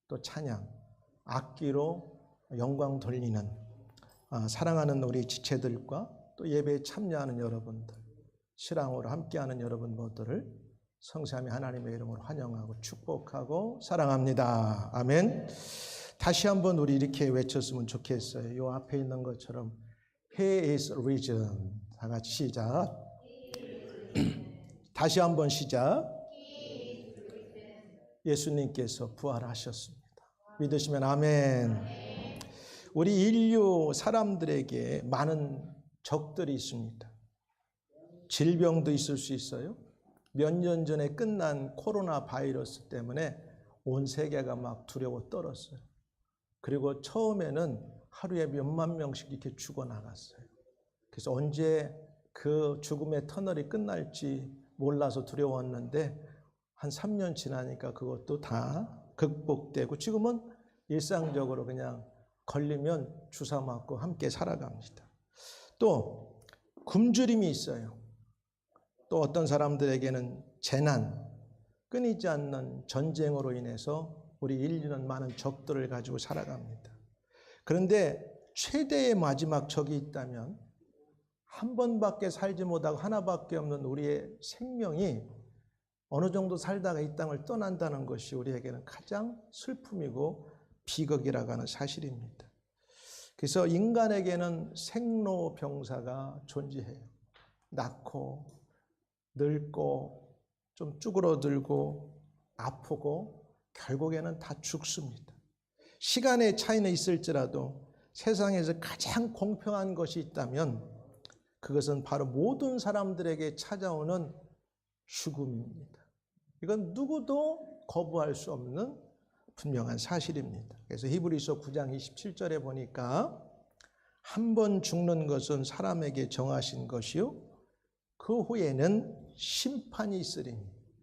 또 찬양, 악기로 영광 돌리는 사랑하는 우리 지체들과 또 예배에 참여하는 여러분들, 실앙으로 함께하는 여러분 모두를 성삼위 하나님의 이름으로 환영하고 축복하고 사랑합니다. 아멘. 다시 한번 우리 이렇게 외쳤으면 좋겠어요. 이 앞에 있는 것처럼 He is risen. 다 같이 시작. 다시 한번 시작. 예수님께서 부활하셨습니다. 믿으시면 아멘. 우리 인류 사람들에게 많은 적들이 있습니다. 질병도 있을 수 있어요. 몇 년 전에 끝난 코로나 바이러스 때문에 온 세계가 막 두려워 떨었어요. 그리고 처음에는 하루에 몇만 명씩 이렇게 죽어나갔어요. 그래서 언제 그 죽음의 터널이 끝날지 몰라서 두려웠는데 한 3년 지나니까 그것도 다 극복되고 지금은 일상적으로 그냥 걸리면 주사 맞고 함께 살아갑니다. 또 굶주림이 있어요. 또 어떤 사람들에게는 재난, 끊이지 않는 전쟁으로 인해서 우리 인류는 많은 적들을 가지고 살아갑니다. 그런데 최대의 마지막 적이 있다면 한 번밖에 살지 못하고 하나밖에 없는 우리의 생명이 어느 정도 살다가 이 땅을 떠난다는 것이 우리에게는 가장 슬픔이고 비극이라고 하는 사실입니다. 그래서 인간에게는 생로병사가 존재해요. 낳고 늙고 좀 쭈그러들고 아프고 결국에는 다 죽습니다. 시간의 차이는 있을지라도 세상에서 가장 공평한 것이 있다면 그것은 바로 모든 사람들에게 찾아오는 죽음입니다. 이건 누구도 거부할 수 없는 분명한 사실입니다. 그래서 히브리서 9장 27절에 보니까 한 번 죽는 것은 사람에게 정하신 것이요 그 후에는 심판이 있으리니.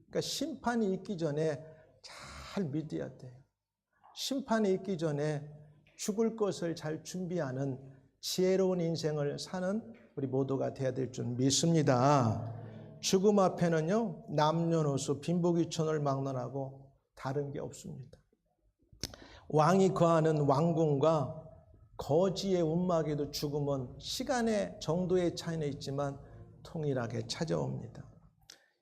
그러니까 심판이 있기 전에 잘 믿어야 돼요. 심판이 있기 전에 죽을 것을 잘 준비하는 지혜로운 인생을 사는 우리 모두가 되어야 될 줄 믿습니다. 죽음 앞에는요 남녀노소 빈부귀천을 막론하고 다른 게 없습니다. 왕이 거하는 왕궁과 거지의 움막에도 죽음은 시간의 정도의 차이는 있지만 통일하게 찾아옵니다.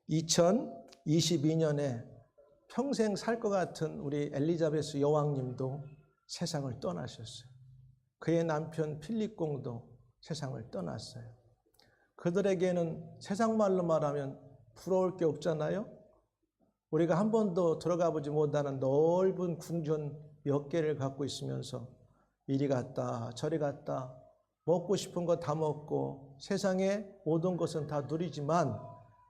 2022년에 평생 살 것 같은 우리 엘리자베스 여왕님도 세상을 떠나셨어요. 그의 남편 필립 공도 세상을 떠났어요. 그들에게는 세상 말로 말하면 부러울 게 없잖아요. 우리가 한 번도 들어가 보지 못하는 넓은 궁전 몇 개를 갖고 있으면서 이리 갔다 저리 갔다 먹고 싶은 거 다 먹고 세상의 모든 것은 다 누리지만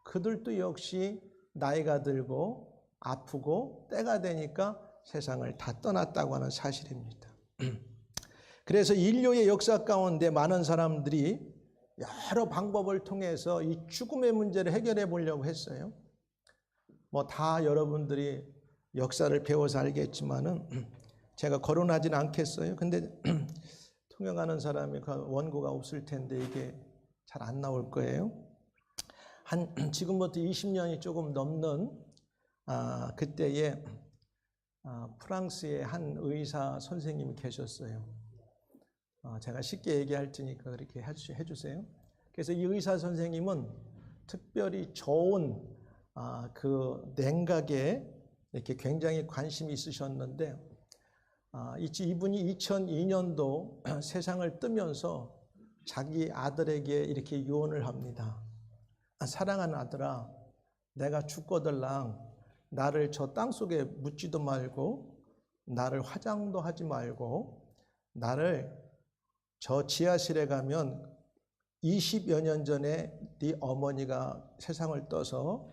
그들도 역시 나이가 들고 아프고 때가 되니까 세상을 다 떠났다고 하는 사실입니다. 그래서 인류의 역사 가운데 많은 사람들이 여러 방법을 통해서 이 죽음의 문제를 해결해 보려고 했어요. 뭐 다 여러분들이 역사를 배워서 알겠지만은 제가 거론하지는 않겠어요. 근데 통역하는 사람이 원고가 없을 텐데 이게 잘 안 나올 거예요. 지금부터 20년이 조금 넘는 그때에 프랑스의 한 의사 선생님이 계셨어요. 제가 쉽게 얘기할 테니까 그렇게 해주세요. 그래서 이 의사 선생님은 특별히 저온 그 냉각에 이렇게 굉장히 관심이 있으셨는데 이분이 2002년도 세상을 뜨면서 자기 아들에게 이렇게 유언을 합니다. 사랑하는 아들아, 내가 죽거들랑 나를 저 땅속에 묻지도 말고 나를 화장도 하지 말고 나를 저 지하실에 가면 20여 년 전에 네 어머니가 세상을 떠서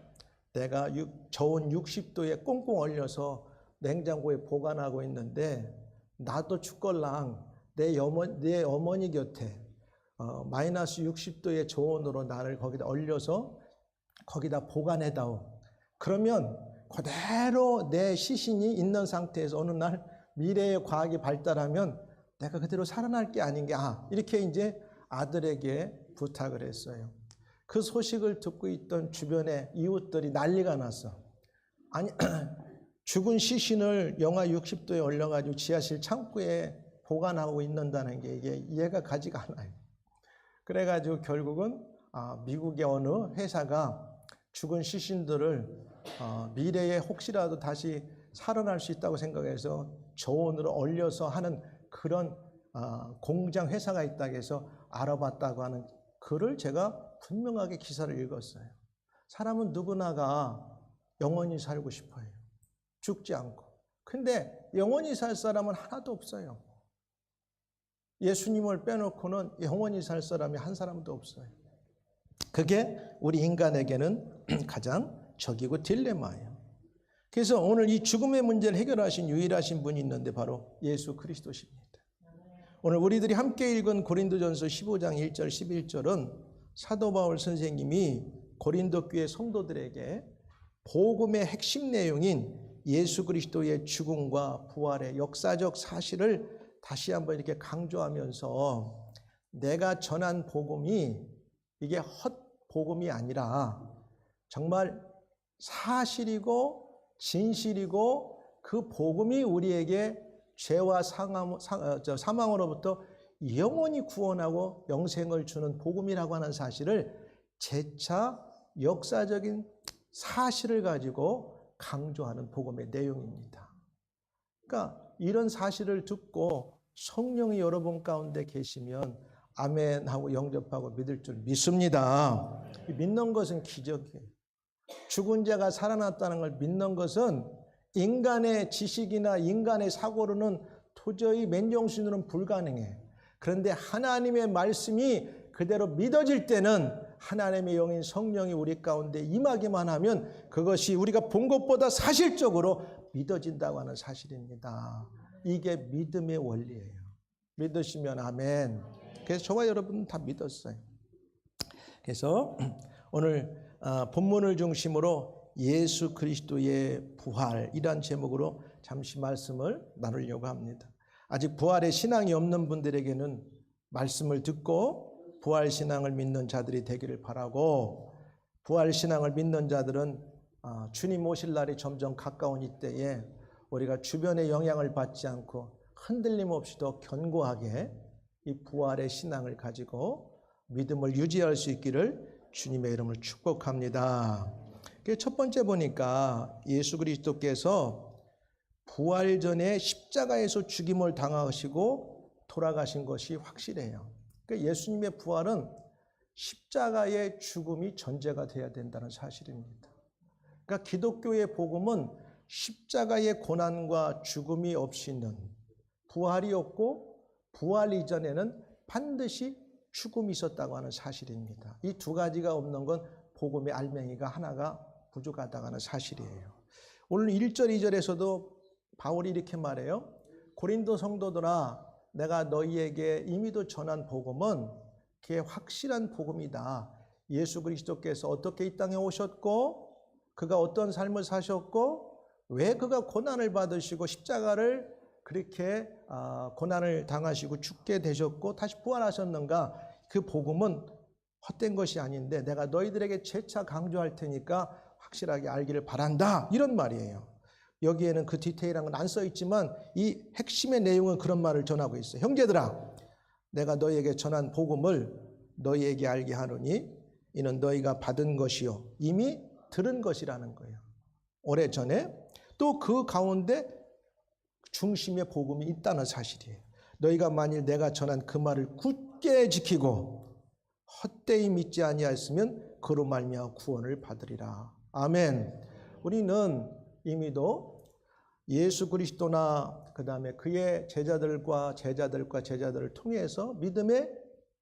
내가 저온 60도에 꽁꽁 얼려서 냉장고에 보관하고 있는데 나도 죽걸랑 내 어머니 곁에 마이너스 60도의 저온으로 나를 거기다 얼려서 거기다 보관해다오. 그러면 그대로 내 시신이 있는 상태에서 어느 날 미래의 과학이 발달하면 내가 그대로 살아날 게 아닌 게 이렇게 이제 아들에게 부탁을 했어요. 그 소식을 듣고 있던 주변의 이웃들이 난리가 났어. 아니 죽은 시신을 영하 60도에 올려가지고 지하실 창고에 보관하고 있는다는 게 이게 이해가 가지가 않아요. 그래가지고 결국은 미국의 어느 회사가 죽은 시신들을 미래에 혹시라도 다시 살아날 수 있다고 생각해서 저온으로 얼려서 하는 그런 공장 회사가 있다고 해서 알아봤다고 하는 글을 제가 분명하게 기사를 읽었어요. 사람은 누구나가 영원히 살고 싶어요. 죽지 않고. 근데 영원히 살 사람은 하나도 없어요. 예수님을 빼놓고는 영원히 살 사람이 한 사람도 없어요. 그게 우리 인간에게는 가장 적이고 딜레마예요. 그래서 오늘 이 죽음의 문제를 해결하신 유일하신 분이 있는데 바로 예수 그리스도십니다. 오늘 우리들이 함께 읽은 고린도전서 15장 1절 11절은 사도 바울 선생님이 고린도 교회 성도들에게 복음의 핵심 내용인 예수 그리스도의 죽음과 부활의 역사적 사실을 다시 한번 이렇게 강조하면서 내가 전한 복음이 이게 헛복음이 아니라 정말 사실이고 진실이고 그 복음이 우리에게 죄와 사망으로부터 영원히 구원하고 영생을 주는 복음이라고 하는 사실을 재차 역사적인 사실을 가지고 강조하는 복음의 내용입니다. 그러니까 이런 사실을 듣고 성령이 여러분 가운데 계시면 아멘하고 영접하고 믿을 줄 믿습니다. 믿는 것은 기적이에요. 죽은 자가 살아났다는 걸 믿는 것은 인간의 지식이나 인간의 사고로는 도저히 맨정신으로는 불가능해. 그런데 하나님의 말씀이 그대로 믿어질 때는 하나님의 영인 성령이 우리 가운데 임하기만 하면 그것이 우리가 본 것보다 사실적으로 믿어진다고 하는 사실입니다. 이게 믿음의 원리예요. 믿으시면 아멘. 그래서 저와 여러분은 다 믿었어요. 그래서 오늘 본문을 중심으로 예수 그리스도의 부활이란 제목으로 잠시 말씀을 나누려고 합니다. 아직 부활의 신앙이 없는 분들에게는 말씀을 듣고 부활 신앙을 믿는 자들이 되기를 바라고, 부활 신앙을 믿는 자들은 주님 오실 날이 점점 가까운 이때에 우리가 주변의 영향을 받지 않고 흔들림 없이 더 견고하게 이 부활의 신앙을 가지고 믿음을 유지할 수 있기를 주님의 이름을 축복합니다. 첫 번째 보니까 예수 그리스도께서 부활 전에 십자가에서 죽임을 당하시고 돌아가신 것이 확실해요. 그러니까 예수님의 부활은 십자가의 죽음이 전제가 돼야 된다는 사실입니다. 그러니까 기독교의 복음은 십자가의 고난과 죽음이 없이는 부활이 없고, 부활 이전에는 반드시 죽음이 있었다고 하는 사실입니다. 이 두 가지가 없는 건 복음의 알맹이가 하나가 부족하다고 하는 사실이에요. 오늘 1절 2절에서도 바울이 이렇게 말해요. 고린도 성도들아, 내가 너희에게 이미도 전한 복음은 그게 확실한 복음이다. 예수 그리스도께서 어떻게 이 땅에 오셨고, 그가 어떤 삶을 사셨고, 왜 그가 고난을 받으시고 십자가를 그렇게 고난을 당하시고 죽게 되셨고 다시 부활하셨는가. 그 복음은 헛된 것이 아닌데 내가 너희들에게 재차 강조할 테니까 확실하게 알기를 바란다, 이런 말이에요. 여기에는 그 디테일한 건 안 써 있지만 이 핵심의 내용은 그런 말을 전하고 있어요. 형제들아, 내가 너희에게 전한 복음을 너희에게 알게 하노니 이는 너희가 받은 것이요 이미 들은 것이라는 거예요. 오래전에 또 그 가운데 중심의 복음이 있다는 사실이에요. 너희가 만일 내가 전한 그 말을 굳게 지키고 헛되이 믿지 아니하였으면 그로 말미암아 구원을 받으리라. 아멘. 우리는 이미도 예수 그리스도나 그 다음에 그의 제자들과 제자들을 통해서 믿음의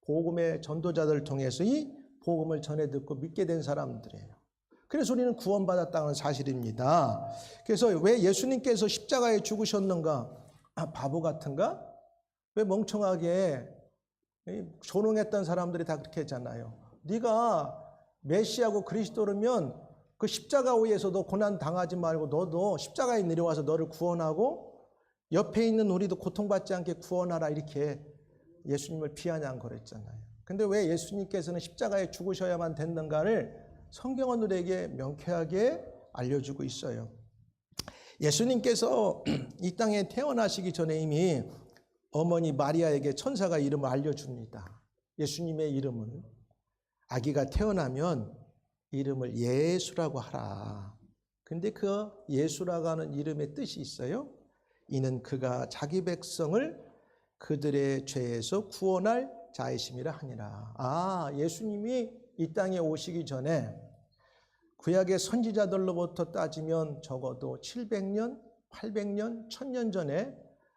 복음의 전도자들을 통해서 이 복음을 전해 듣고 믿게 된 사람들이에요. 그래서 우리는 구원받았다는 사실입니다. 그래서 왜 예수님께서 십자가에 죽으셨는가? 바보 같은가? 왜 멍청하게 조롱했던 사람들이 다 그렇게 했잖아요. 네가 메시아고 그리스도라면 그 십자가 위에서도 고난 당하지 말고 너도 십자가에 내려와서 너를 구원하고 옆에 있는 우리도 고통받지 않게 구원하라, 이렇게 예수님을 비아냥 거랬잖아요. 근데 왜 예수님께서는 십자가에 죽으셔야만 됐는가를 성경은 우리에게 명쾌하게 알려주고 있어요. 예수님께서 이 땅에 태어나시기 전에 이미 어머니 마리아에게 천사가 이름을 알려줍니다. 예수님의 이름은 아기가 태어나면 이름을 예수라고 하라. 근데 그 예수라고 하는 이름의 뜻이 있어요. 이는 그가 자기 백성을 그들의 죄에서 구원할 자이심이라 하니라. 예수님이 이 땅에 오시기 전에 구약의 선지자들로부터 따지면 적어도 700년, 800년, 1000년 전에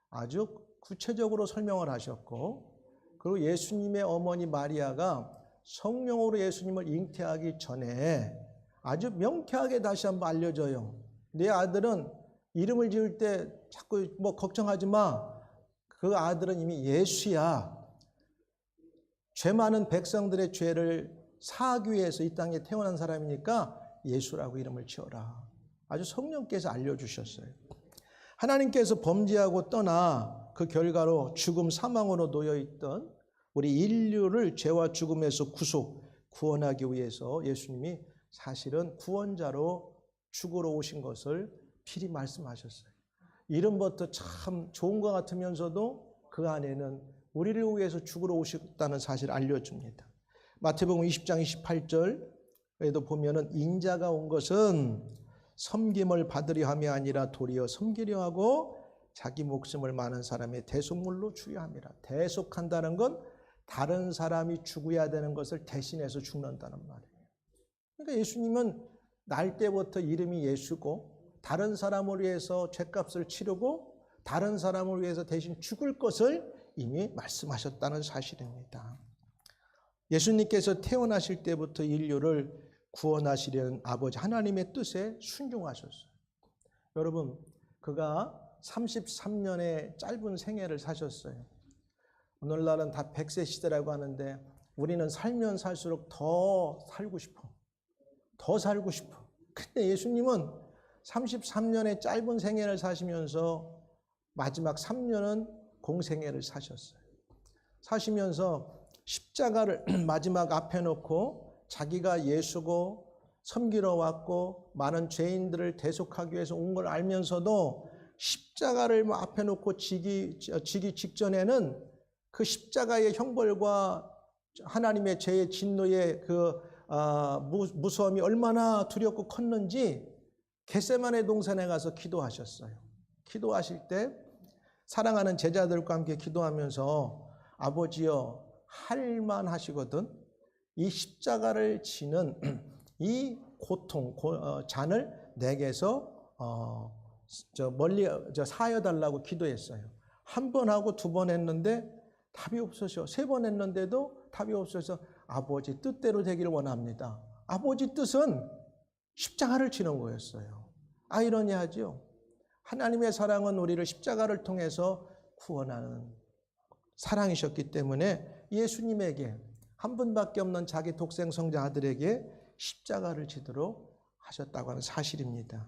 아주 구체적으로 설명을 하셨고, 그리고 예수님의 어머니 마리아가 성령으로 예수님을 잉태하기 전에 아주 명쾌하게 다시 한번 알려줘요. 내 아들은 이름을 지을 때 자꾸 걱정하지 마. 그 아들은 이미 예수야. 죄 많은 백성들의 죄를 사하기 위해서 이 땅에 태어난 사람이니까 예수라고 이름을 지어라. 아주 성령께서 알려주셨어요. 하나님께서 범죄하고 떠나 그 결과로 죽음, 사망으로 놓여있던 우리 인류를 죄와 죽음에서 구원하기 위해서 예수님이 사실은 구원자로 죽으러 오신 것을 필히 말씀하셨어요. 이름부터 참 좋은 것 같으면서도 그 안에는 우리를 위해서 죽으러 오셨다는 사실을 알려줍니다. 마태복음 20장 28절에도 보면은 인자가 온 것은 섬김을 받으려 함이 아니라 도리어 섬기려 하고 자기 목숨을 많은 사람의 대속물로 주려 함이라. 대속한다는 건 다른 사람이 죽어야 되는 것을 대신해서 죽는다는 말이에요. 그러니까 예수님은 날 때부터 이름이 예수고 다른 사람을 위해서 죗값을 치르고 다른 사람을 위해서 대신 죽을 것을 이미 말씀하셨다는 사실입니다. 예수님께서 태어나실 때부터 인류를 구원하시려는 아버지 하나님의 뜻에 순종하셨어요. 여러분, 그가 33년의 짧은 생애를 사셨어요. 오늘날은 다 100세 시대라고 하는데 우리는 살면 살수록 더 살고 싶어. 더 살고 싶어. 근데 예수님은 33년의 짧은 생애를 사시면서 마지막 3년은 공생애를 사셨어요. 사시면서 십자가를 마지막 앞에 놓고 자기가 예수고 섬기러 왔고 많은 죄인들을 대속하기 위해서 온 걸 알면서도 십자가를 앞에 놓고 지기 직전에는 그 십자가의 형벌과 하나님의 죄의 진노의 그 무서움이 얼마나 두렵고 컸는지 겟세마네 동산에 가서 기도하셨어요. 기도하실 때 사랑하는 제자들과 함께 기도하면서 아버지여 할만하시거든 이 십자가를 지는 이 고통, 잔을 내게서 멀리 사여달라고 기도했어요. 한 번 하고 두 번 했는데 답이 없으셔. 세 번 했는데도 답이 없어서 아버지 뜻대로 되기를 원합니다. 아버지 뜻은 십자가를 지는 거였어요. 아이러니하죠. 하나님의 사랑은 우리를 십자가를 통해서 구원하는 사랑이셨기 때문에 예수님에게 한 분밖에 없는 자기 독생 성자 아들에게 십자가를 지도록 하셨다고 하는 사실입니다.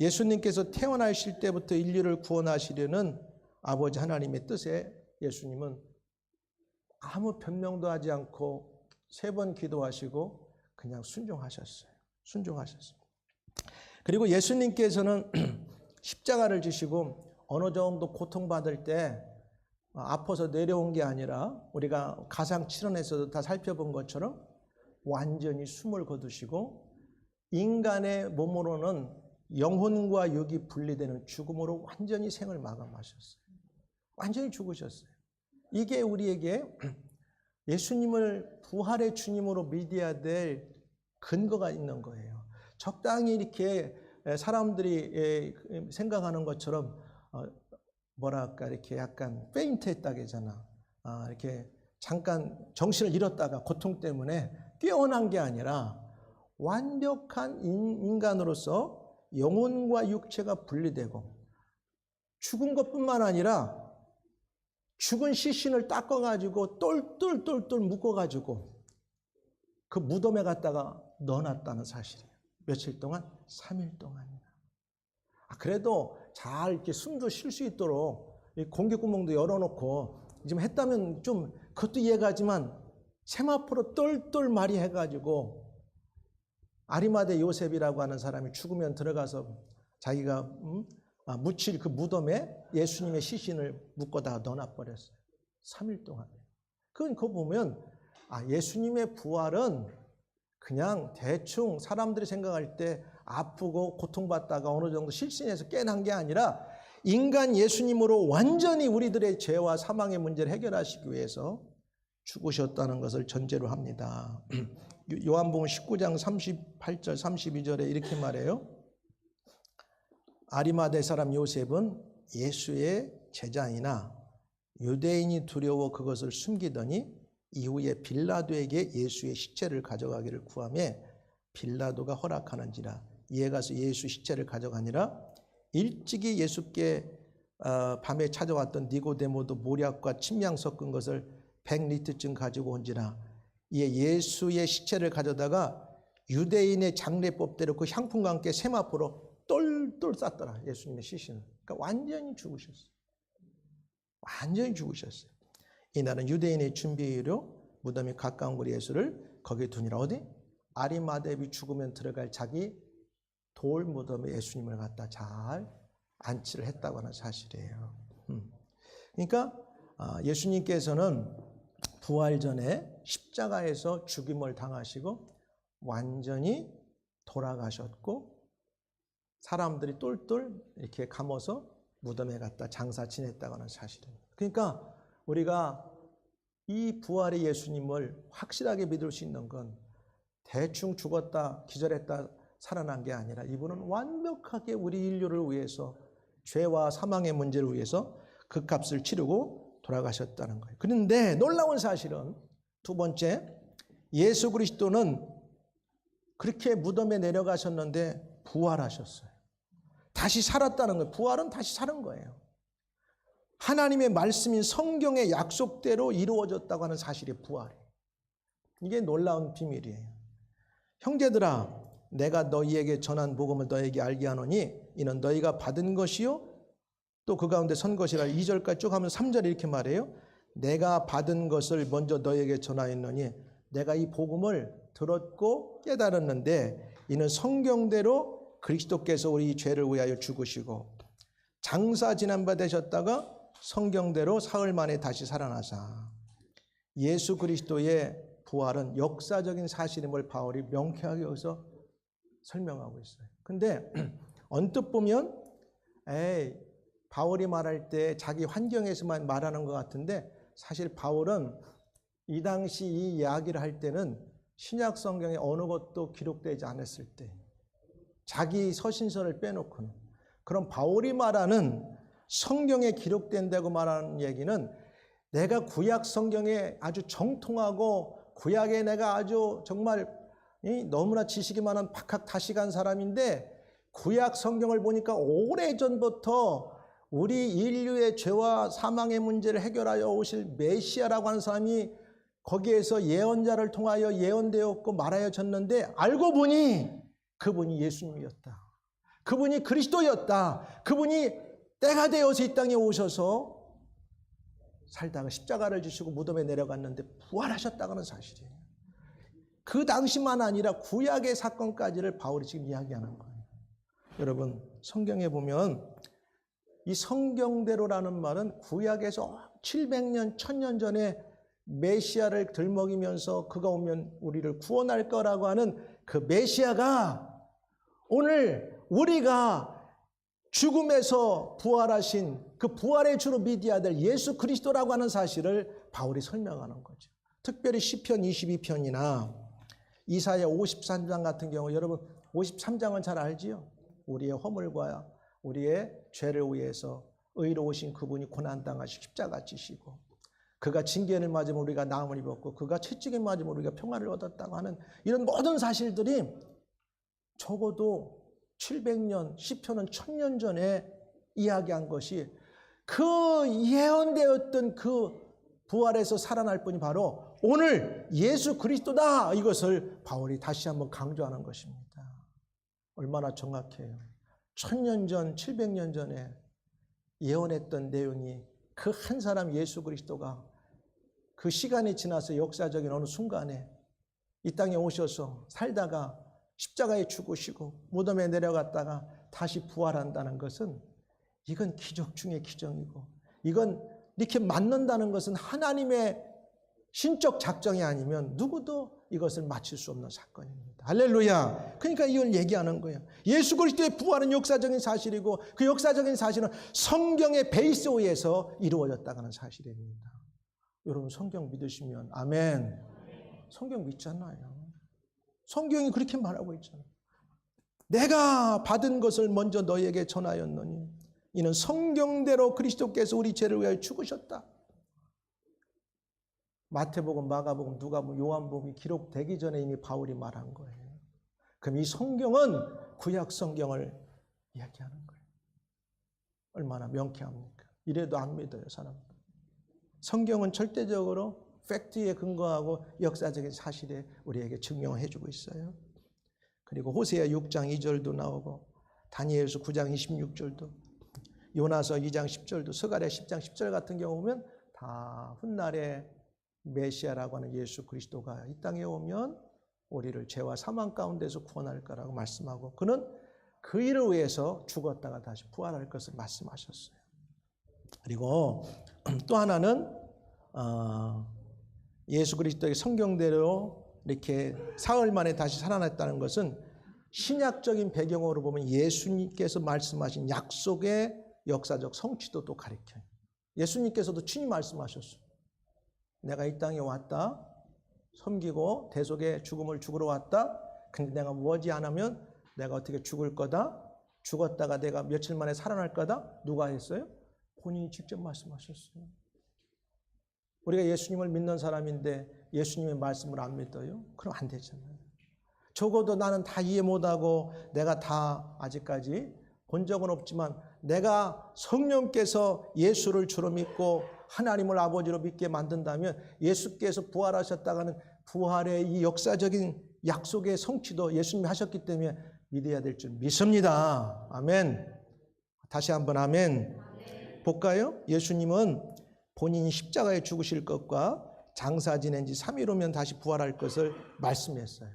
예수님께서 태어나실 때부터 인류를 구원하시려는 아버지 하나님의 뜻에 예수님은 아무 변명도 하지 않고 3번 기도하시고 그냥 순종하셨어요. 그리고 예수님께서는 십자가를 지시고 어느 정도 고통받을 때 아파서 내려온 게 아니라 우리가 가상칠언에서도 다 살펴본 것처럼 완전히 숨을 거두시고 인간의 몸으로는 영혼과 육이 분리되는 죽음으로 완전히 생을 마감하셨어요. 완전히 죽으셨어요. 이게 우리에게 예수님을 부활의 주님으로 믿어야 될 근거가 있는 거예요. 적당히 이렇게 사람들이 생각하는 것처럼 뭐랄까 이렇게 약간 페인트했다고 하잖아. 이렇게 잠깐 정신을 잃었다가 고통 때문에 깨어난 게 아니라 완벽한 인간으로서 영혼과 육체가 분리되고 죽은 것뿐만 아니라 죽은 시신을 닦아가지고 똘똘똘똘 묶어가지고 그 무덤에 갖다가 넣어놨다는 사실이에요. 며칠 동안? 3일 동안이나. 그래도 잘 이렇게 숨도 쉴 수 있도록 공기구멍도 열어놓고 지금 했다면 좀 그것도 이해가지만 세마포로 똘똘 말이 해가지고 아리마대 요셉이라고 하는 사람이 죽으면 들어가서 자기가 묻힐 그 무덤에 예수님의 시신을 묶어다가 넣어놔버렸어요. 3일 동안. 그거 보면 예수님의 부활은 그냥 대충 사람들이 생각할 때 아프고 고통받다가 어느 정도 실신해서 깨난 게 아니라 인간 예수님으로 완전히 우리들의 죄와 사망의 문제를 해결하시기 위해서 죽으셨다는 것을 전제로 합니다. 요한복음 19장 38절 32절에 이렇게 말해요. 아리마대 사람 요셉은 예수의 제자이나 유대인이 두려워 그것을 숨기더니 이후에 빌라도에게 예수의 시체를 가져가기를 구하매 빌라도가 허락하는지라. 이에 가서 예수 시체를 가져가니라. 일찍이 예수께 밤에 찾아왔던 니고데모도 모략과 침향 섞은 것을 100리터쯤 가지고 온지라. 이에 예수의 시체를 가져다가 유대인의 장례법대로 그 향품과 함께 세마포로 똘똘 쌌더라. 예수님의 시신을. 그러니까 완전히 죽으셨어요. 완전히 죽으셨어요. 이날은 유대인의 준비로 무덤이 가까운 거리 예수를 거기에 두니라. 어디? 아리마대비 죽으면 들어갈 자기 돌 무덤에 예수님을 갖다 잘 안치를 했다고 하는 사실이에요. 그러니까 예수님께서는 부활 전에 십자가에서 죽임을 당하시고 완전히 돌아가셨고 사람들이 똘똘 이렇게 감아서 무덤에 갖다 장사 지냈다고 하는 사실입니다. 그러니까 우리가 이 부활의 예수님을 확실하게 믿을 수 있는 건 대충 죽었다 기절했다 살아난 게 아니라 이분은 완벽하게 우리 인류를 위해서 죄와 사망의 문제를 위해서 그 값을 치르고 돌아가셨다는 거예요. 그런데 놀라운 사실은 두 번째, 예수 그리스도는 그렇게 무덤에 내려가셨는데 부활하셨어요. 다시 살았다는 거예요. 부활은 다시 사는 거예요. 하나님의 말씀인 성경의 약속대로 이루어졌다고 하는 사실이 부활이에요. 이게 놀라운 비밀이에요. 형제들아, 내가 너희에게 전한 복음을 너희에게 알게 하노니 이는 너희가 받은 것이요 또 그 가운데 선 것이라. 2절까지 쭉 하면 3절에 이렇게 말해요. 내가 받은 것을 먼저 너희에게 전하였노니 내가 이 복음을 들었고 깨달았는데 이는 성경대로 그리스도께서 우리 죄를 위하여 죽으시고 장사 지난 바 되셨다가 성경대로 사흘 만에 다시 살아나사. 예수 그리스도의 부활은 역사적인 사실임을 바울이 명쾌하게 여기서 설명하고 있어요. 근데 언뜻 보면 바울이 말할 때 자기 환경에서만 말하는 것 같은데 사실 바울은 이 당시 이 이야기를 할 때는 신약 성경에 어느 것도 기록되지 않았을 때 자기 서신서를 빼놓고는. 그럼 바울이 말하는 성경에 기록된다고 말하는 얘기는 내가 구약 성경에 아주 정통하고 구약에 내가 아주 정말 너무나 지식이 많은 박학다식한 사람인데 구약 성경을 보니까 오래전부터 우리 인류의 죄와 사망의 문제를 해결하여 오실 메시아라고 하는 사람이 거기에서 예언자를 통하여 예언되었고 말하여졌는데 알고 보니 그분이 예수님이었다. 그분이 그리스도였다. 그분이 때가 되어서 이 땅에 오셔서 살다가 십자가를 지시고 무덤에 내려갔는데 부활하셨다고 하는 사실이에요. 그 당시만 아니라 구약의 사건까지를 바울이 지금 이야기하는 거예요. 여러분, 성경에 보면 이 성경대로라는 말은 구약에서 700년, 1000년 전에 메시아를 들먹이면서 그가 오면 우리를 구원할 거라고 하는 그 메시아가 오늘 우리가 죽음에서 부활하신 그 부활의 주로 믿어야 될 예수 그리스도라고 하는 사실을 바울이 설명하는 거죠. 특별히 시편 22편이나 이사야 53장 같은 경우, 여러분 53장은 잘 알지요? 우리의 허물과 우리의 죄를 위해서 의로우신 그분이 고난당하시고 십자가 지시고 그가 징계를 맞으면 우리가 나음을 입었고 그가 채찍을 맞으면 우리가 평화를 얻었다고 하는 이런 모든 사실들이 적어도 700년, 시편은 1000년 전에 이야기한 것이 그 예언되었던 그 부활에서 살아날 분이 바로 오늘 예수 그리스도다. 이것을 바울이 다시 한번 강조하는 것입니다. 얼마나 정확해요. 1000년 전, 700년 전에 예언했던 내용이 그 한 사람 예수 그리스도가 그 시간이 지나서 역사적인 어느 순간에 이 땅에 오셔서 살다가 십자가에 죽으시고 무덤에 내려갔다가 다시 부활한다는 것은 이건 기적 중의 기적이고, 이건 이렇게 맞는다는 것은 하나님의 신적 작정이 아니면 누구도 이것을 맞출 수 없는 사건입니다. 할렐루야. 그러니까 이걸 얘기하는 거예요. 예수 그리스도의 부활은 역사적인 사실이고, 그 역사적인 사실은 성경의 베이스에 의해서 이루어졌다는 사실입니다. 여러분 성경 믿으시면 아멘. 성경 믿잖아요. 성경이 그렇게 말하고 있잖아요. 내가 받은 것을 먼저 너희에게 전하였노니 이는 성경대로 그리스도께서 우리 죄를 위하여 죽으셨다. 마태복음, 마가복음, 누가복음, 요한복음이 기록되기 전에 이미 바울이 말한 거예요. 그럼 이 성경은 구약 성경을 이야기하는 거예요. 얼마나 명쾌합니까? 이래도 안 믿어요, 사람들. 성경은 절대적으로 팩트에 근거하고 역사적인 사실에 우리에게 증명해 주고 있어요. 그리고 호세아 6장 2절도 나오고, 다니엘서 9장 26절도, 요나서 2장 10절도, 스가랴 10장 10절 같은 경우 보면 다 훗날에 메시아라고 하는 예수 그리스도가 이 땅에 오면 우리를 죄와 사망 가운데서 구원할 거라고 말씀하고, 그는 그 일을 위해서 죽었다가 다시 부활할 것을 말씀하셨어요. 그리고 또 하나는 예수 그리스도의 성경대로 이렇게 사흘 만에 다시 살아났다는 것은 신약적인 배경으로 보면 예수님께서 말씀하신 약속의 역사적 성취도 또 가르쳐요. 예수님께서도 친히 말씀하셨어요. 내가 이 땅에 왔다, 섬기고 대속의 죽음을 죽으러 왔다. 근데 내가 뭐지 안 하면 내가 어떻게 죽을 거다. 죽었다가 내가 며칠 만에 살아날 거다. 누가 했어요? 본인이 직접 말씀하셨어요. 우리가 예수님을 믿는 사람인데 예수님의 말씀을 안 믿어요? 그럼 안 되잖아요. 적어도 나는 다 이해 못하고 내가 다 아직까지 본 적은 없지만 내가 성령께서 예수를 주로 믿고 하나님을 아버지로 믿게 만든다면 예수께서 부활하셨다가는 부활의 이 역사적인 약속의 성취도 예수님이 하셨기 때문에 믿어야 될 줄 믿습니다. 아멘. 다시 한번 아멘. 볼까요? 예수님은 본인이 십자가에 죽으실 것과 장사 지낸 지 3일 후면 다시 부활할 것을 말씀했어요.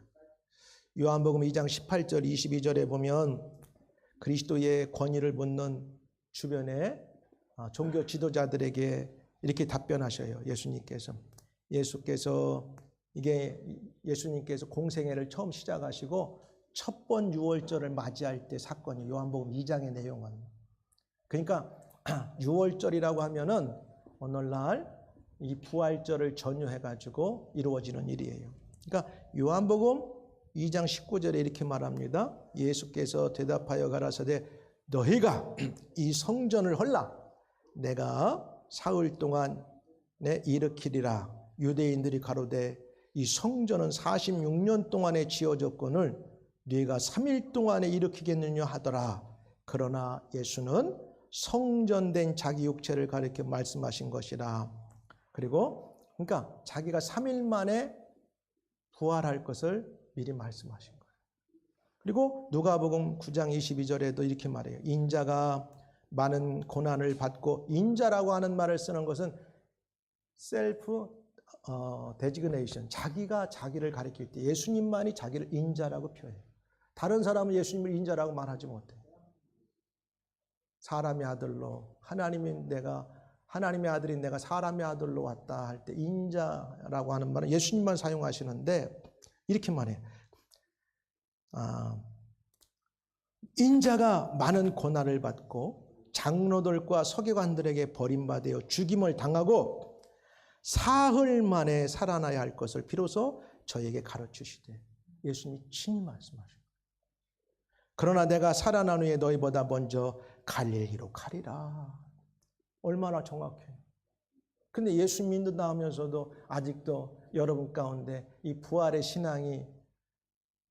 요한복음 2장 18절 22절에 보면 그리스도의 권위를 묻는 주변의 종교 지도자들에게 이렇게 답변하셔요. 예수님께서 공생애를 처음 시작하시고 첫 번 유월절을 맞이할 때 사건이 요한복음 2장의 내용은. 그러니까 유월절이라고 하면은 오늘날 이 부활절을 전후해가지고 이루어지는 일이에요. 그러니까 요한복음 2장 19절에 이렇게 말합니다. 예수께서 대답하여 가라사대 너희가 이 성전을 헐라 내가 사흘 동안 일으키리라. 유대인들이 가로되 이 성전은 46년 동안에 지어졌거늘 네가 3일 동안에 일으키겠느냐 하더라. 그러나 예수는 성전된 자기 육체를 가리켜 말씀하신 것이라. 그리고 그러니까 자기가 3일 만에 부활할 것을 미리 말씀하신 거예요. 그리고 누가복음 9장 22절에도 이렇게 말해요. 인자가 많은 고난을 받고, 인자라고 하는 말을 쓰는 것은 셀프 데지그네이션, 자기가 자기를 가리킬 때 예수님만이 자기를 인자라고 표해요. 다른 사람은 예수님을 인자라고 말하지 못해요. 사람의 아들로, 하나님의 아들인 내가 사람의 아들로 왔다 할 때 인자라고 하는 말은 예수님만 사용하시는데 이렇게 말해요. 인자가 많은 고난을 받고 장로들과 서기관들에게 버림받아 죽임을 당하고 사흘 만에 살아나야 할 것을 비로소 저에게 가르치시되 예수님이 친히 말씀하십니다. 그러나 내가 살아난 후에 너희보다 먼저 갈릴리로 가리라. 얼마나 정확해요. 근데 예수 믿는다 하면서도 아직도 여러분 가운데 이 부활의 신앙이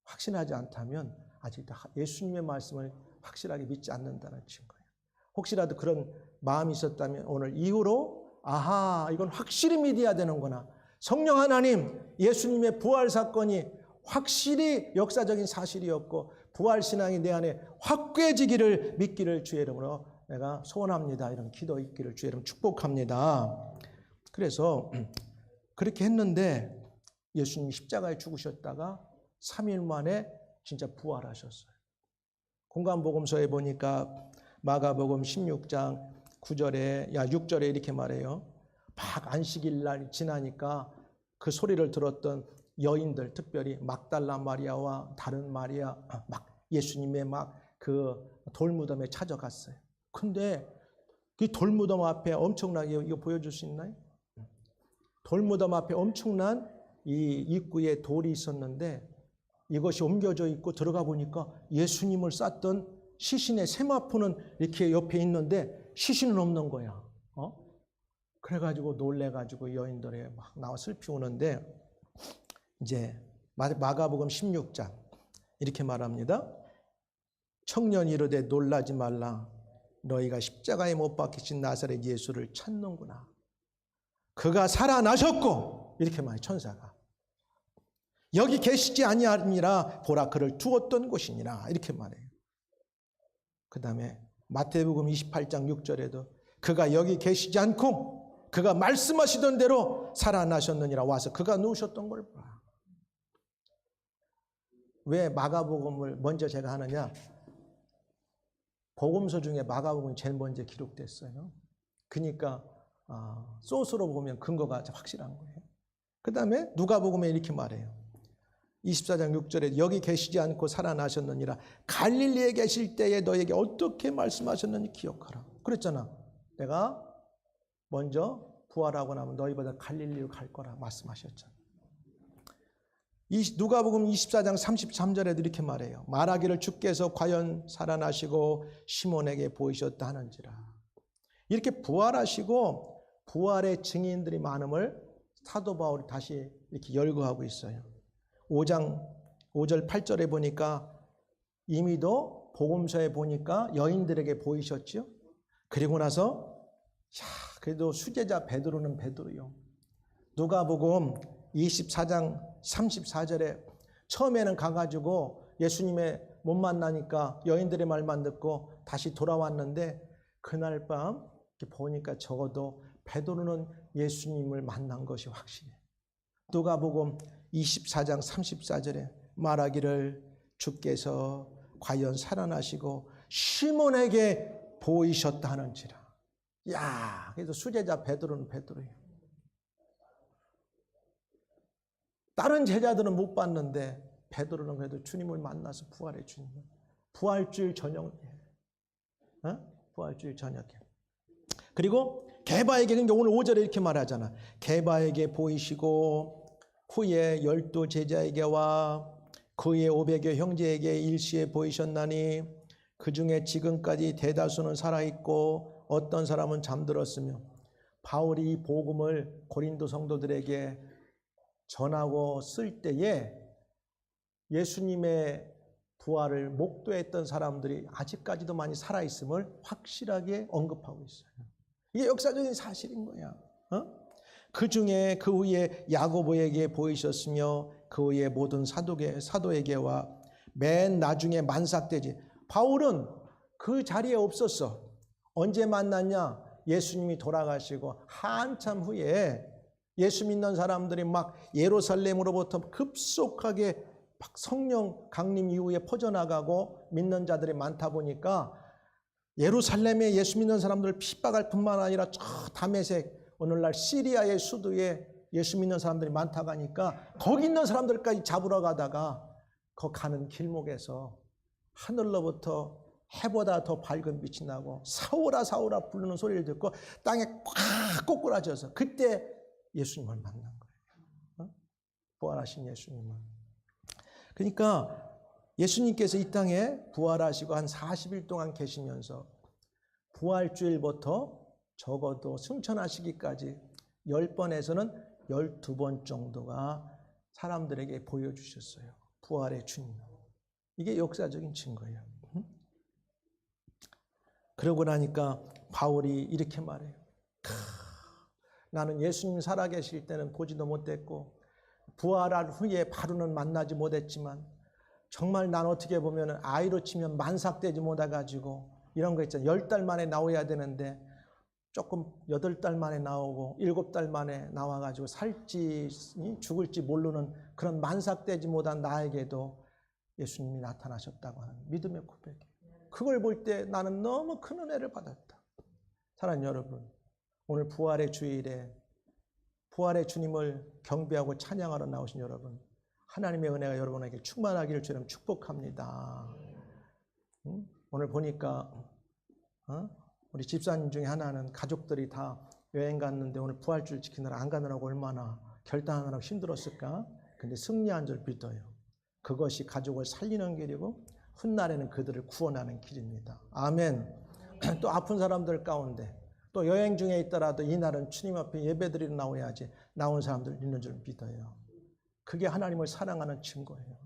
확신하지 않다면 아직도 예수님의 말씀을 확실하게 믿지 않는다는 증거예요. 혹시라도 그런 마음이 있었다면 오늘 이후로 이건 확실히 믿어야 되는구나. 성령 하나님, 예수님의 부활 사건이 확실히 역사적인 사실이었고 부활 신앙이 내 안에 확고해지기를 믿기를 주의 이름으로 내가 소원합니다. 이런 기도 있기를 주의 이름 축복합니다. 그래서 그렇게 했는데 예수님이 십자가에 죽으셨다가 3일 만에 진짜 부활하셨어요. 공관복음서에 보니까 마가복음 16장 6절에 이렇게 말해요. 막 안식일 날 지나니까 그 소리를 들었던 여인들, 특별히 막달라 마리아와 다른 마리아, 막 예수님의 막 그 돌무덤에 찾아갔어요. 근데 그 돌무덤 앞에 엄청나게, 이거 보여줄 수 있나요? 돌무덤 앞에 엄청난 이 입구에 돌이 있었는데 이것이 옮겨져 있고 들어가 보니까 예수님을 쌌던 시신의 세마포는 이렇게 옆에 있는데 시신은 없는 거야. 그래가지고 놀래가지고 여인들이 막 나와 슬피 우는데, 이제 마가복음 16장 이렇게 말합니다. 청년이 이르되 놀라지 말라. 너희가 십자가에 못 박히신 나사렛 예수를 찾는구나. 그가 살아나셨고, 이렇게 말해 천사가. 여기 계시지 아니하니라. 보라 그를 두었던 곳이니라. 이렇게 말해요. 그 다음에 마태복음 28장 6절에도 그가 여기 계시지 않고 그가 말씀하시던 대로 살아나셨느니라. 와서 그가 누우셨던 걸 봐. 왜 마가복음을 먼저 제가 하느냐? 복음서 중에 마가복음이 제일 먼저 기록됐어요. 그러니까 소스로 보면 근거가 확실한 거예요. 그 다음에 누가복음에 이렇게 말해요. 24장 6절에 여기 계시지 않고 살아나셨느니라. 갈릴리에 계실 때에 너에게 어떻게 말씀하셨는지 기억하라. 그랬잖아. 내가 먼저 부활하고 나면 너희보다 갈릴리로 갈 거라 말씀하셨잖아. 누가복음 24장 33절에도 이렇게 말해요. 말하기를 주께서 과연 살아나시고 시몬에게 보이셨다 하는지라. 이렇게 부활하시고 부활의 증인들이 많음을 사도 바울이 다시 이렇게 열거하고 있어요. 5장 5절 8절에 보니까 이미도 복음서에 보니까 여인들에게 보이셨죠. 그리고 나서 그래도 수제자 베드로는 베드로요. 누가복음 24장 34절에 처음에는 가가지고 예수님의 못 만나니까 여인들의 말만 듣고 다시 돌아왔는데 그날 밤 보니까 적어도 베드로는 예수님을 만난 것이 확실해. 누가복음 24장 34절에 말하기를 주께서 과연 살아나시고 시몬에게 보이셨다 하는지라. 그래서 수제자 베드로는 베드로예요. 다른 제자들은 못 봤는데 베드로는 그래도 주님을 만나서 부활해 주님. 부활주일 저녁에. 부활주일 저녁에. 그리고 게바에게, 그러니까 오늘 5절에 이렇게 말하잖아. 게바에게 보이시고 후에 12 제자에게와 그의 500여 형제에게 일시에 보이셨나니 그 중에 지금까지 대다수는 살아있고 어떤 사람은 잠들었으며. 바울이 이 복음을 고린도 성도들에게 전하고 쓸 때에 예수님의 부활을 목도했던 사람들이 아직까지도 많이 살아있음을 확실하게 언급하고 있어요. 이게 역사적인 사실인 거야. 그 중에 그 후에 야고보에게 보이셨으며 그 후에 모든 사도에게와 맨 나중에 만삭되지. 바울은 그 자리에 없었어. 언제 만났냐? 예수님이 돌아가시고 한참 후에 예수 믿는 사람들이 막 예루살렘으로부터 급속하게 막 성령 강림 이후에 퍼져나가고 믿는 자들이 많다 보니까 예루살렘에 예수 믿는 사람들을 핍박할 뿐만 아니라 저 다메섹, 오늘날 시리아의 수도에 예수 믿는 사람들이 많다고 하니까 거기 있는 사람들까지 잡으러 가다가 그 가는 길목에서 하늘로부터 해보다 더 밝은 빛이 나고 사울아 사울아 부르는 소리를 듣고 땅에 꽉 꼬꾸라져서 그때 예수님을 만난 거예요. 부활하신 예수님을. 그러니까 예수님께서 이 땅에 부활하시고 한 40일 동안 계시면서 부활주일부터 적어도 승천하시기까지 10번에서는 12번 정도가 사람들에게 보여주셨어요. 부활의 주님. 이게 역사적인 증거예요. 그러고 나니까 바울이 이렇게 말해요. 나는 예수님 살아계실 때는 보지도 못했고 부활한 후에 바로는 만나지 못했지만 정말 난 어떻게 보면 아이로 치면 만삭되지 못해가지고 이런 거 있잖아요. 10달 만에 나와야 되는데 조금 8달 만에 나오고 7달 만에 나와가지고 살지 죽을지 모르는 그런 만삭되지 못한 나에게도 예수님이 나타나셨다고 하는 믿음의 고백이에요. 그걸 볼 때 나는 너무 큰 은혜를 받았다. 사랑하는 여러분, 오늘 부활의 주일에 부활의 주님을 경배하고 찬양하러 나오신 여러분, 하나님의 은혜가 여러분에게 충만하기를 주님 축복합니다. 오늘 보니까 우리 집사님 중에 하나는 가족들이 다 여행 갔는데 오늘 부활주일 지키느라 안 가느라고 얼마나 결단하느라고 힘들었을까? 근데 승리한 줄 믿어요. 그것이 가족을 살리는 길이고 훗날에는 그들을 구원하는 길입니다. 아멘. 또 아픈 사람들 가운데 또 여행 중에 있더라도 이날은 주님 앞에 예배드리러 나와야지 나온 사람들 있는 줄 믿어요. 그게 하나님을 사랑하는 증거예요.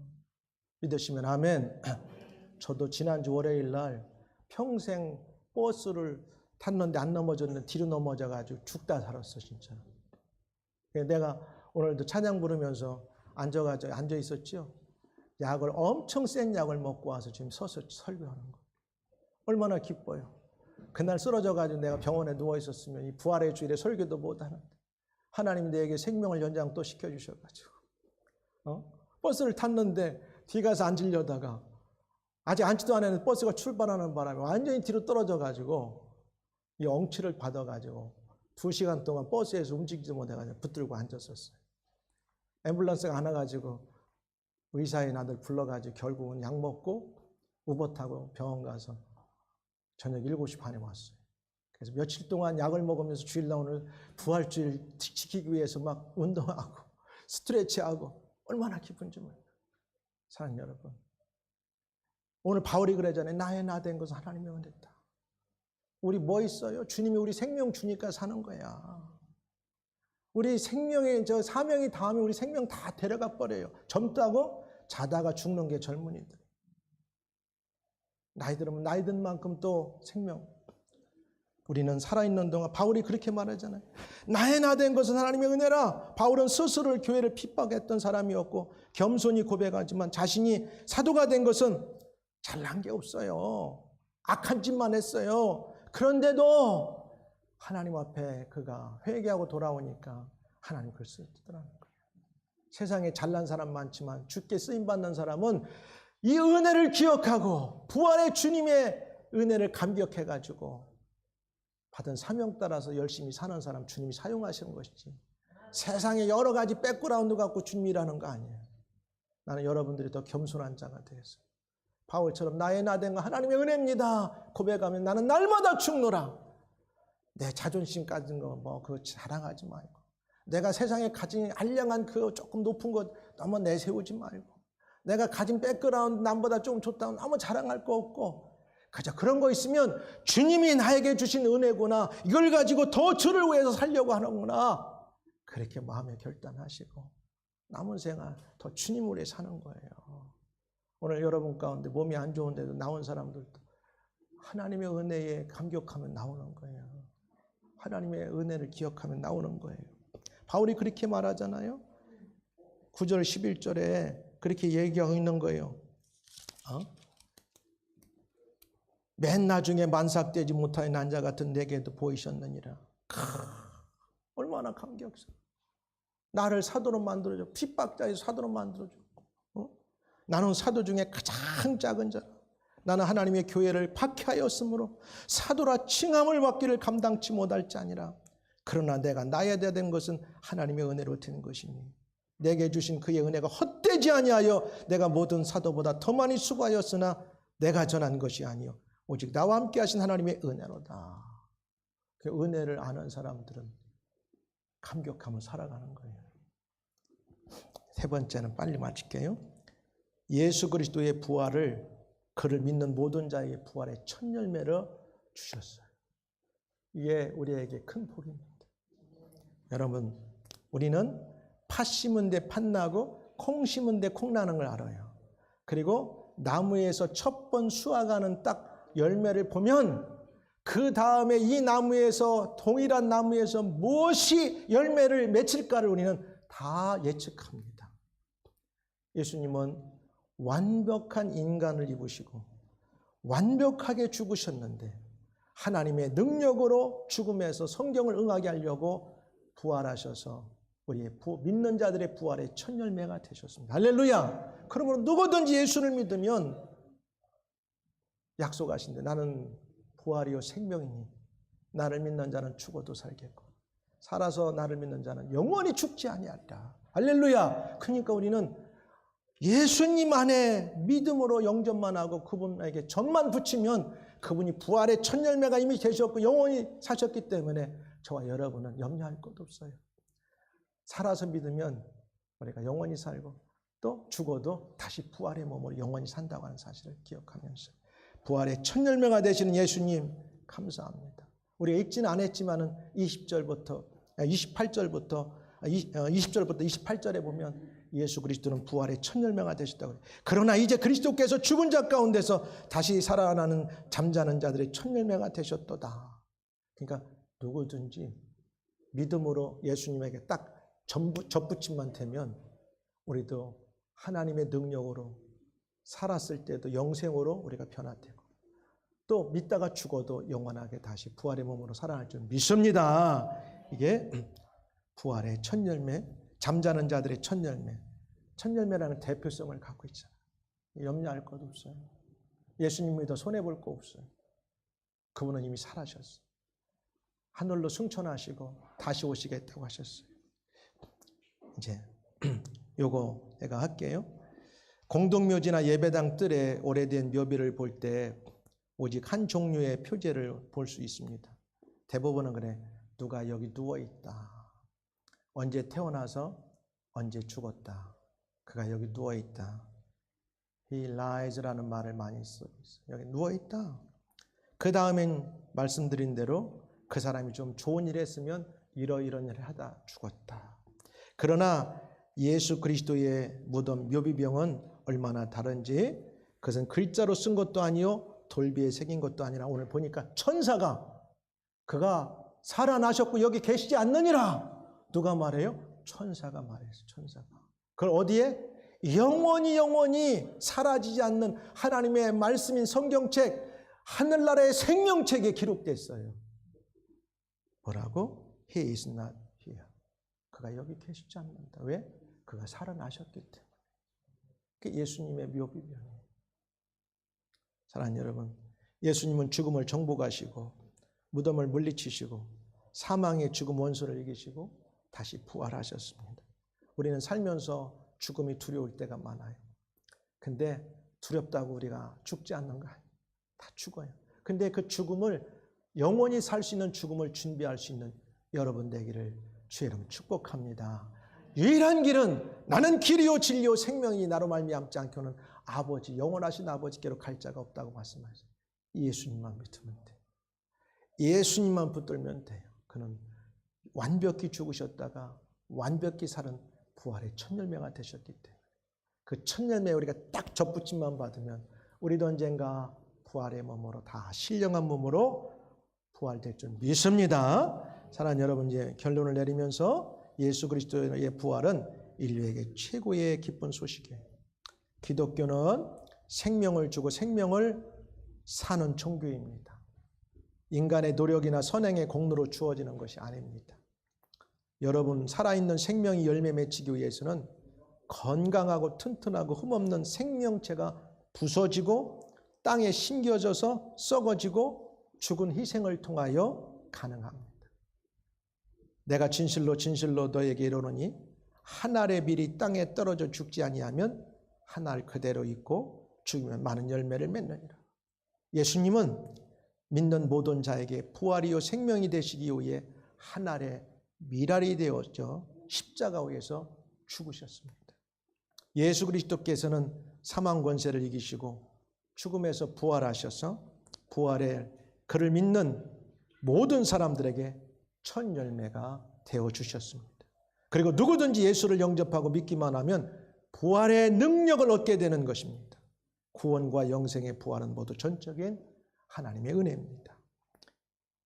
믿으시면 아멘. 저도 지난주 월요일 날 평생 버스를 탔는데 안 넘어졌는데 뒤로 넘어져가지고 죽다 살았어 진짜. 내가 오늘도 찬양 부르면서 앉아 있었죠. 약을 엄청 센 약을 먹고 와서 지금 서서 설교하는 거. 얼마나 기뻐요. 그날 쓰러져가지고 내가 병원에 누워 있었으면 이 부활의 주일에 설교도 못 하는데 하나님이 내게 생명을 연장 또 시켜주셔가지고 버스를 탔는데 뒤 가서 앉으려다가 아직 앉지도 않았는데 버스가 출발하는 바람에 완전히 뒤로 떨어져가지고 이 엉치를 받아가지고 2시간 동안 버스에서 움직이지 못해가지고 붙들고 앉았었어요. 앰뷸런스가 안 와가지고 의사인 아들 불러가지고 결국은 약 먹고 우버 타고 병원 가서 저녁 7시 반에 왔어요. 그래서 며칠 동안 약을 먹으면서 주일날 오늘 부활주일 지키기 위해서 막 운동하고 스트레치하고 얼마나 기쁜지 몰라요. 사랑하는 여러분, 오늘 바울이 그러잖아요. 나의 나 된 것은 하나님의 은혜다. 우리 뭐 있어요? 주님이 우리 생명 주니까 사는 거야. 우리 생명의 저 사명이 닿으면 우리 생명 다 데려가 버려요. 젊다고 자다가 죽는 게 젊은이들. 나이 들으면 나이 든 만큼 또 생명. 우리는 살아있는 동안 바울이 그렇게 말하잖아요. 나의 나 된 것은 하나님의 은혜라. 바울은 스스로 교회를 핍박했던 사람이었고 겸손히 고백하지만 자신이 사도가 된 것은 잘난 게 없어요. 악한 짓만 했어요. 그런데도 하나님 앞에 그가 회개하고 돌아오니까 하나님 그걸 쓰더라는 거예요. 세상에 잘난 사람 많지만 주께 쓰임받는 사람은 이 은혜를 기억하고 부활의 주님의 은혜를 감격해가지고 받은 사명 따라서 열심히 사는 사람 주님이 사용하시는 것이지 세상에 여러 가지 백그라운드 갖고 주님이 일하는 거 아니에요. 나는 여러분들이 더 겸손한 자가 되겠어요. 바울처럼 나의 나 된 거 하나님의 은혜입니다 고백하면 나는 날마다 죽노라. 내 자존심 가진 거 뭐 그거 자랑하지 말고 내가 세상에 가진 알량한 그 조금 높은 것 너무 내세우지 말고 내가 가진 백그라운드 남보다 조금 좋다고 너무 자랑할 거 없고 그저 그런 거 있으면 주님이 나에게 주신 은혜구나 이걸 가지고 더 주를 위해서 살려고 하는구나 그렇게 마음에 결단하시고 남은 생활 더 주님을 위해 사는 거예요. 오늘 여러분 가운데 몸이 안 좋은데도 나온 사람들도 하나님의 은혜에 감격하면 나오는 거예요. 하나님의 은혜를 기억하면 나오는 거예요. 바울이 그렇게 말하잖아요. 9절 11절에 그렇게 얘기하고 있는 거예요. 맨 나중에 만삭되지 못하여 난자 같은 내게도 보이셨느니라. 얼마나 감격스러워. 나를 사도로 만들어줘. 핍박자에서 사도로 만들어줬고 나는 사도 중에 가장 작은 자. 나는 하나님의 교회를 박해하였으므로 사도라 칭함을 받기를 감당치 못할 자니라. 그러나 내가 나야 된 것은 하나님의 은혜로 된 것이니 내게 주신 그의 은혜가 헛되지 아니하여 내가 모든 사도보다 더 많이 수고하였으나 내가 전한 것이 아니요 오직 나와 함께 하신 하나님의 은혜로다. 그 은혜를 아는 사람들은 감격하며 살아가는 거예요. 세 번째는 빨리 마칠게요. 예수 그리스도의 부활을 그를 믿는 모든 자에게 부활의 첫 열매를 주셨어요. 이게 우리에게 큰 복입니다. 여러분, 우리는 팥 심은 데 팥 나고 콩 심은 데 콩 나는 걸 알아요. 그리고 나무에서 첫 번 수확하는 딱 열매를 보면 그 다음에 이 나무에서 동일한 나무에서 무엇이 열매를 맺힐까를 우리는 다 예측합니다. 예수님은 완벽한 인간을 입으시고 완벽하게 죽으셨는데 하나님의 능력으로 죽음에서 성경을 응하게 하려고 부활하셔서 우리의 믿는 자들의 부활의 첫 열매가 되셨습니다. 할렐루야. 그러므로 누구든지 예수를 믿으면 약속하신데 나는 부활이요 생명이니 나를 믿는 자는 죽어도 살겠고 살아서 나를 믿는 자는 영원히 죽지 아니하리라. 할렐루야. 그러니까 우리는 예수님 안에 믿음으로 영접만 하고 그분에게 전만 붙이면 그분이 부활의 첫 열매가 이미 되셨고 영원히 사셨기 때문에 저와 여러분은 염려할 것 없어요. 살아서 믿으면 우리가 영원히 살고 또 죽어도 다시 부활의 몸으로 영원히 산다고 하는 사실을 기억하면서 부활의 첫 열매가 되시는 예수님 감사합니다. 우리가 읽지는 않았지만은 28절부터 28절에 보면 예수 그리스도는 부활의 첫 열매가 되셨다고 해요. 그러나 이제 그리스도께서 죽은 자 가운데서 다시 살아나는 잠자는 자들의 첫 열매가 되셨도다. 그러니까 누구든지 믿음으로 예수님에게 딱 접붙임만 되면 우리도 하나님의 능력으로 살았을 때도 영생으로 우리가 변화되고 또 믿다가 죽어도 영원하게 다시 부활의 몸으로 살아날 줄 믿습니다. 이게 부활의 첫 열매, 잠자는 자들의 첫 열매. 첫 열매라는 대표성을 갖고 있잖아요. 염려할 것 없어요. 예수님 믿어 손해볼 거 없어요. 그분은 이미 살아셨어요. 하늘로 승천하시고 다시 오시겠다고 하셨어요. 이제 요거 내가 할게요. 공동묘지나 예배당 뜰에 오래된 묘비를 볼 때 오직 한 종류의 표제를 볼 수 있습니다. 대부분은 그래. 누가 여기 누워있다. 언제 태어나서 언제 죽었다. 그가 여기 누워있다. He lies라는 말을 많이 쓰고 있어요. 여기 누워있다. 그 다음엔 말씀드린 대로 그 사람이 좀 좋은 일 했으면 이러이런 일을 하다 죽었다. 그러나 예수 그리스도의 무덤 묘비병은 얼마나 다른지 그것은 글자로 쓴 것도 아니요 돌비에 새긴 것도 아니라 오늘 보니까 천사가 그가 살아나셨고 여기 계시지 않느니라. 누가 말해요? 천사가 말했어요. 천사가. 그걸 어디에? 영원히 사라지지 않는 하나님의 말씀인 성경책 하늘나라의 생명책에 기록됐어요. 뭐라고? He is not here. 그가 여기 계시지 않는다. 왜? 그가 살아나셨기 때문에. 그게 예수님의 묘비병이에요. 사랑하는 여러분, 예수님은 죽음을 정복하시고 무덤을 물리치시고 사망의 죽음 원수를 이기시고 다시 부활하셨습니다. 우리는 살면서 죽음이 두려울 때가 많아요. 근데 두렵다고 우리가 죽지 않는 거 아니에요. 다 죽어요. 근데 그 죽음을 영원히 살 수 있는 죽음을 준비할 수 있는 여러분 되기를 주의 이름으로 축복합니다. 유일한 길은 나는 길이요 진리요 생명이 나로 말미암지 않고는 아버지 영원하신 아버지께로 갈 자가 없다고 말씀하셨어요. 예수님만 믿으면 돼요. 예수님만 붙들면 돼요. 그는 완벽히 죽으셨다가 완벽히 살은 부활의 첫 열매가 되셨기 때문에 그 첫 열매 우리가 딱 접붙임만 받으면 우리도 언젠가 부활의 몸으로 다 신령한 몸으로 부활될 줄 믿습니다. 사랑하는 여러분, 이제 결론을 내리면서 예수 그리스도의 부활은 인류에게 최고의 기쁜 소식이에요. 기독교는 생명을 주고 생명을 사는 종교입니다. 인간의 노력이나 선행의 공로로 주어지는 것이 아닙니다. 여러분 살아있는 생명이 열매 맺히기 위해서는 건강하고 튼튼하고 흠없는 생명체가 부서지고 땅에 심겨져서 썩어지고 죽은 희생을 통하여 가능합니다. 내가 진실로 너에게 이르노니 한 알의 밀이 땅에 떨어져 죽지 아니하면 한 알 그대로 있고 죽으면 많은 열매를 맺느니라. 예수님은 믿는 모든 자에게 부활이요 생명이 되시기 위해 한 알의 밀알이 되어져 십자가에서 죽으셨습니다. 예수 그리스도께서는 사망 권세를 이기시고 죽음에서 부활하셔서 부활의 그를 믿는 모든 사람들에게 첫 열매가 되어주셨습니다. 그리고 누구든지 예수를 영접하고 믿기만 하면 부활의 능력을 얻게 되는 것입니다. 구원과 영생의 부활은 모두 전적인 하나님의 은혜입니다.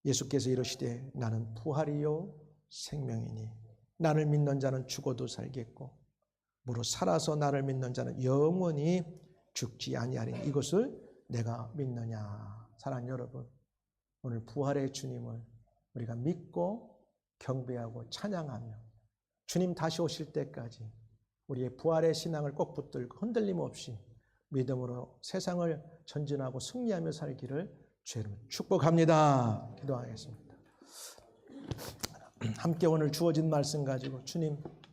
예수께서 이르시되 나는 부활이요 생명이니 나를 믿는 자는 죽어도 살겠고 무릇 살아서 나를 믿는 자는 영원히 죽지 아니하리니 이것을 내가 믿느냐. 사랑하는 여러분, 오늘 부활의 주님을 우리가 믿고 경배하고 찬양하며 주님 다시 오실 때까지 우리의 부활의 신앙을 꼭 붙들고 흔들림 없이 믿음으로 세상을 전진하고 승리하며 살기를 주의 이름으로 축복합니다. 기도하겠습니다. 함께 오늘 주어진 말씀 가지고 주님